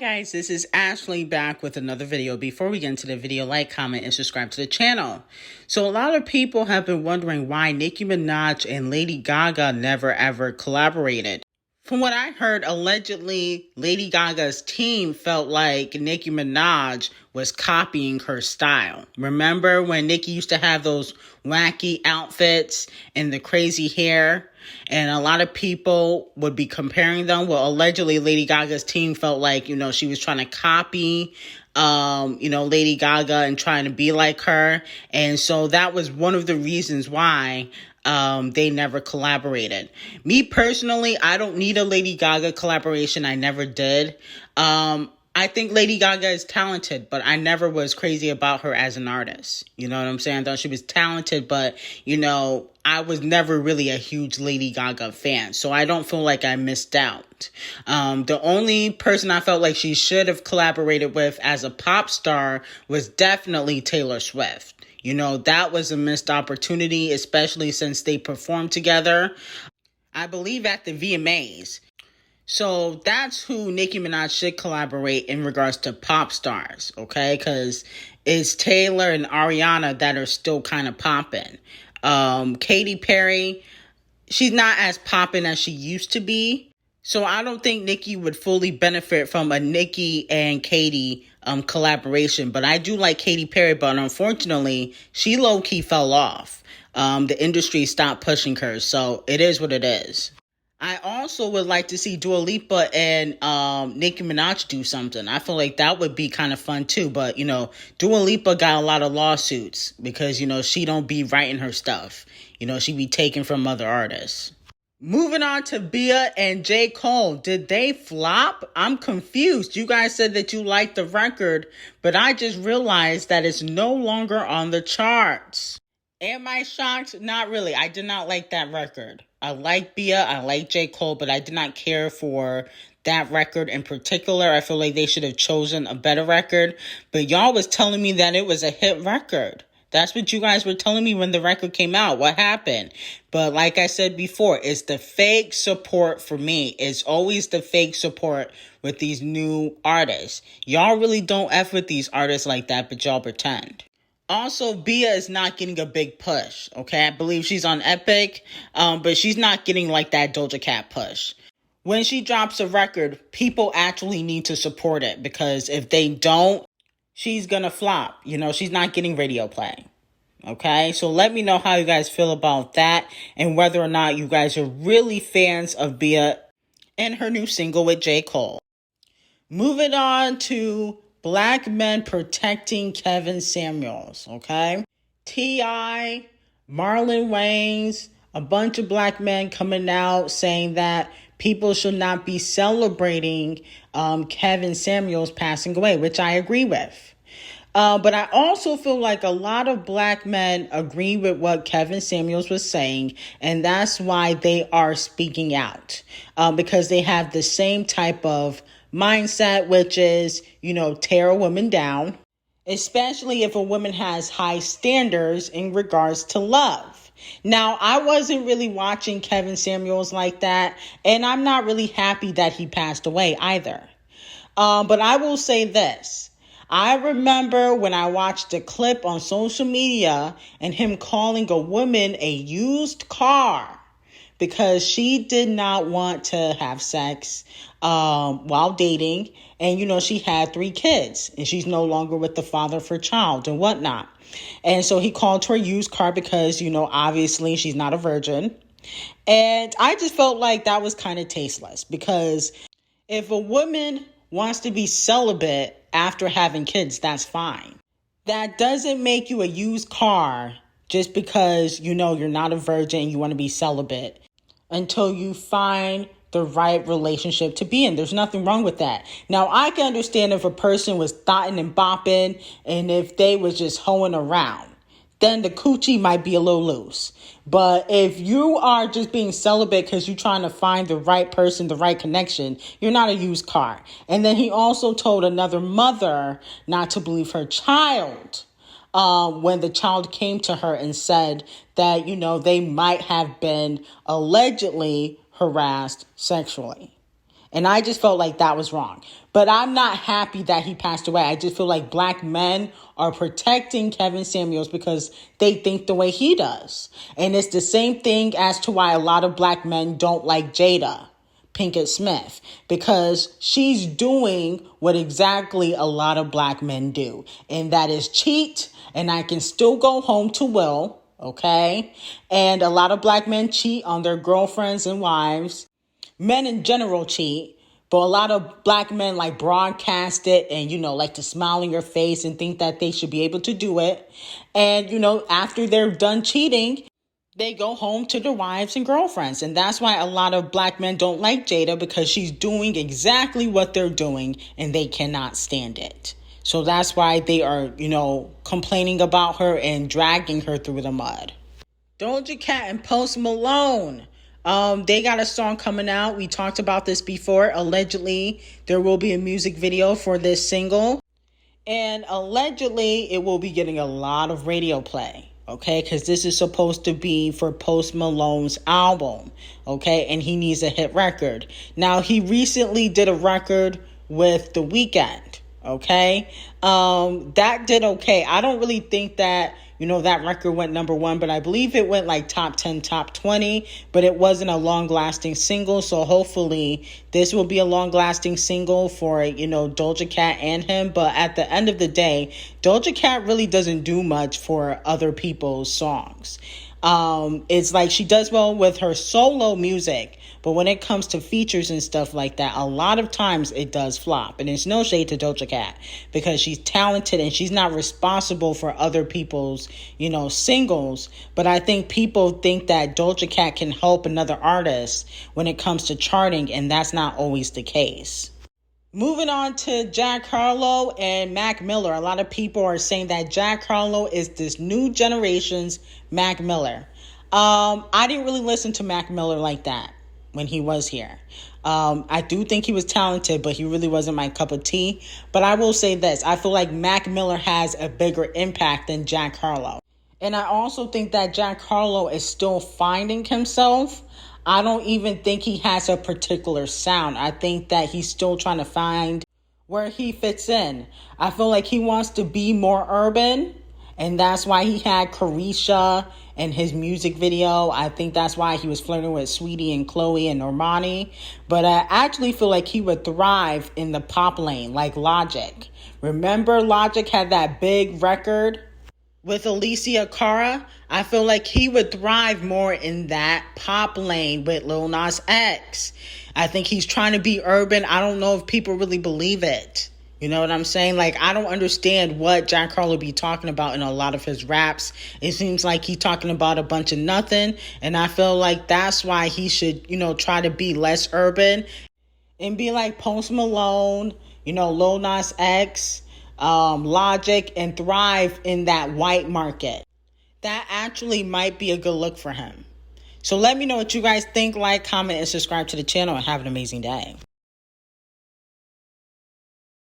Guys, this is Ashley back with another video. Before we get into the video, like, comment, and subscribe to the channel. So a lot of people have been wondering why Nicki Minaj and Lady Gaga never ever collaborated. From what I heard, allegedly, Lady Gaga's team felt like Nicki Minaj was copying her style. Remember when Nicki used to have those wacky outfits and the crazy hair? And a lot of people would be comparing them. Well, allegedly, Lady Gaga's team felt like, she was trying to copy, Lady Gaga and trying to be like her. And so that was one of the reasons why they never collaborated. Me personally, I don't need a Lady Gaga collaboration. I never did. I think Lady Gaga is talented, but I never was crazy about her as an artist. You know what I'm saying? I thought she was talented, but, I was never really a huge Lady Gaga fan. So I don't feel like I missed out. The only person I felt like she should have collaborated with as a pop star was definitely Taylor Swift. That was a missed opportunity, especially since they performed together, I believe, at the VMAs. So that's who Nicki Minaj should collaborate in regards to pop stars, okay? Because it's Taylor and Ariana that are still kind of popping. Katy Perry, she's not as popping as she used to be. So I don't think Nicki would fully benefit from a Nicki and Katy collaboration. But I do like Katy Perry, but unfortunately, she low-key fell off. The industry stopped pushing her, so it is what it is. I also would like to see Dua Lipa and Nicki Minaj do something. I feel like that would be kind of fun too. But, Dua Lipa got a lot of lawsuits because, she don't be writing her stuff. She be taken from other artists. Moving on to Bia and JCole. Did they flop? I'm confused. You guys said that you liked the record, but I just realized that it's no longer on the charts. Am I shocked? Not really. I did not like that record. I like Bia, I like JCole, but I did not care for that record in particular. I feel like they should have chosen a better record. But y'all was telling me that it was a hit record. That's what you guys were telling me when the record came out. What happened? But like I said before, it's the fake support for me. It's always the fake support with these new artists. Y'all really don't F with these artists like that, but y'all pretend. Also, Bia is not getting a big push, okay? I believe she's on Epic, but she's not getting like that Doja Cat push. When she drops a record, people actually need to support it because if they don't, she's gonna flop. She's not getting radio play, okay? So let me know how you guys feel about that and whether or not you guys are really fans of Bia and her new single with JCole. Moving on to Black men protecting KevinSamuels, okay? T.I., Marlon Wayans, a bunch of black men coming out saying that people should not be celebrating KevinSamuels passing away, which I agree with. But I also feel like a lot of black men agree with what KevinSamuels was saying, and that's why they are speaking out, because they have the same type of mindset, which is, tear a woman down, especially if a woman has high standards in regards to love. Now, I wasn't really watching KevinSamuels like that, and I'm not really happy that he passed away either. But I will say this. I remember when I watched a clip on social media and him calling a woman a used car because she did not want to have sex while dating. And, she had 3 kids and she's no longer with the father of her child and whatnot. And so he called her a used car because, obviously she's not a virgin. And I just felt like that was kind of tasteless because if a woman wants to be celibate after having kids, that's fine. That doesn't make you a used car just because, you're not a virgin and you want to be celibate until you find the right relationship to be in. There's nothing wrong with that. Now, I can understand if a person was thotting and bopping and if they was just hoeing around, then the coochie might be a little loose. But if you are just being celibate because you're trying to find the right person, the right connection, you're not a used car. And then he also told another mother not to believe her child when the child came to her and said that, they might have been allegedly harassed sexually. And I just felt like that was wrong. But I'm not happy that he passed away. I just feel like black men are protecting KevinSamuels because they think the way he does. And it's the same thing as to why a lot of black men don't like Jada Pinkett Smith, because she's doing what exactly a lot of black men do. And that is cheat. And I can still go home to Will. Okay. And a lot of black men cheat on their girlfriends and wives. Men in general cheat, but a lot of black men like broadcast it and, like to smile in your face and think that they should be able to do it. And, after they're done cheating, they go home to their wives and girlfriends. And that's why a lot of black men don't like Jada, because she's doing exactly what they're doing and they cannot stand it. So that's why they are, complaining about her and dragging her through the mud. Doja Cat and Post Malone. They got a song coming out. We talked about this before. Allegedly, there will be a music video for this single. And allegedly, it will be getting a lot of radio play. Okay, because this is supposed to be for Post Malone's album. Okay, and he needs a hit record. Now, he recently did a record with The Weeknd. Okay, that did okay. I don't really think that, that record went number one, but I believe it went like top 10, top 20, but it wasn't a long-lasting single. So hopefully this will be a long-lasting single for, Doja Cat and him. But at the end of the day, Doja Cat really doesn't do much for other people's songs. It's like she does well with her solo music, but when it comes to features and stuff like that, a lot of times it does flop. And it's no shade to Doja Cat, because she's talented and she's not responsible for other people's, singles. But I think people think that Doja Cat can help another artist when it comes to charting, and that's not always the case. Moving on to JackHarlow and MacMiller. A lot of people are saying that JackHarlow is this new generation's MacMiller. I didn't really listen to MacMiller like that when he was here. I do think he was talented, but he really wasn't my cup of tea. But I will say this. I feel like MacMiller has a bigger impact than JackHarlow. And I also think that JackHarlow is still finding himself. I don't even think he has a particular sound. I think that he's still trying to find where he fits in. I feel like he wants to be more urban, and that's why he had Carisha in his music video. I think that's why he was flirting with Sweetie and Chloe and Normani. But I actually feel like he would thrive in the pop lane, like Logic. Remember Logic had that big record with Alicia Cara? I feel like he would thrive more in that pop lane with Lil Nas X. I think he's trying to be urban. I don't know if people really believe it. You know what I'm saying? Like, I don't understand what JackHarlow be talking about in a lot of his raps. It seems like he's talking about a bunch of nothing. And I feel like that's why he should, try to be less urban and be like Post Malone, Lil Nas X, Logic, and thrive in that white market. That actually might be a good look for him. So let me know what you guys think. Like, comment, and subscribe to the channel, and have an amazing day.